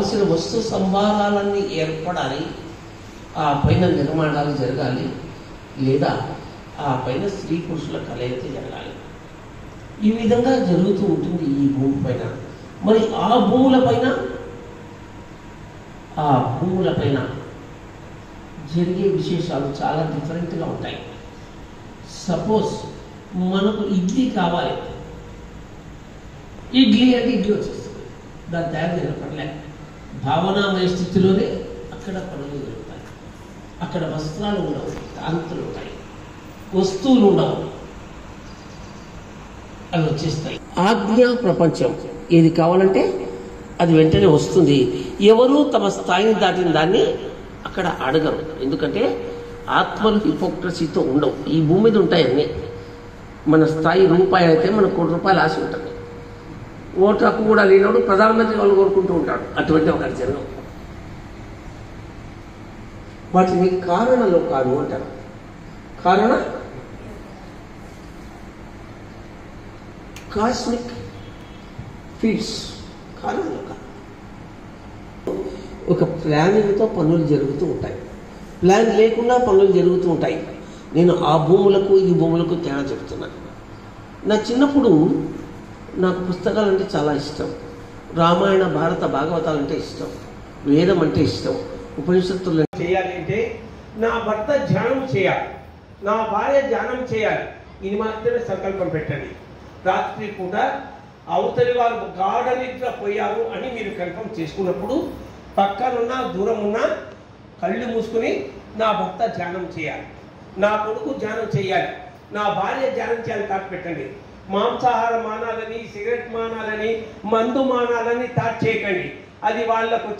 కావలసిన వస్తు సంభారాలన్నీ ఏర్పడాలి, ఆ పైన నిర్మాణాలు జరగాలి, లేదా ఆ పైన స్త్రీ పురుషుల కలయిక జరగాలి. ఈ విధంగా జరుగుతూ ఉంటుంది ఈ భూమి పైన. మరి ఆ భూముల పైన జరిగే విశేషాలు చాలా డిఫరెంట్గా ఉంటాయి. సపోజ్ మనకు ఇడ్లీ కావాలి, ఇడ్లీ అంటే ఇడ్లీ వచ్చేస్తుంది, దాన్ని తయారు చేయడం భావనామయ స్థితిలోనే అక్కడ పనులు జరుగుతాయి. అక్కడ వస్త్రాలు ఉండవు, కాంతులు ఉంటాయి, వస్తువులు ఉండవు, అవి వచ్చేస్తాయి. ఆజ్ఞా ప్రపంచం ఏది కావాలంటే అది వెంటనే వస్తుంది. ఎవరు తమ స్థాయిని దాటిన దాన్ని అక్కడ అడగరు. ఎందుకంటే ఆత్మలు హిపోక్రసీతో ఉండవు. ఈ భూమి మీద ఉంటాయి అన్నీ. మన స్థాయి రూపాయి అయితే మనకు ₹1 ఆశ ఉంటుంది. ఓటు హక్కు కూడా లేనప్పుడు ప్రధానమంత్రి వాళ్ళు కోరుకుంటూ ఉంటాడు. అటువంటి ఒక జనం వాటిని కారణలో కాదు అంటారు. కారణ కాస్మిక్ ఫీల్డ్స్ కారణంలో కాదు. ఒక ప్లానింగ్తో పనులు జరుగుతూ ఉంటాయి, ప్లాన్ లేకుండా పనులు జరుగుతూ ఉంటాయి. నేను ఆ భూములకు ఈ భూములకు తేడా చెప్తున్నాను. నా చిన్నప్పుడు నాకు పుస్తకాలు అంటే చాలా ఇష్టం. రామాయణ భారత భాగవతాలు అంటే ఇష్టం, వేదం అంటే ఇష్టం, ఉపనిషత్తులు చేయాలి అంటే నా భర్త ధ్యానం చేయాలి, నా భార్య ధ్యానం చేయాలి, ఇది మాత్రమే సంకల్పం పెట్టండి. రాత్రి పూట అవతలి వారు గాఢ నిద్ర పోయారు అని మీరు కన్ఫర్మ్ చేసుకున్నప్పుడు పక్కనున్నా దూరం ఉన్నా కళ్ళు మూసుకుని నా భర్త ధ్యానం చేయాలి, నా కొడుకు ధ్యానం చేయాలి, నా భార్య ధ్యానం చేయాలని తాటి పెట్టండి. మాంసాహారం మానాలని, సిగరెట్ మానాలని, మందు మానాలని తాటి చేయకండి. అది వాళ్ళకు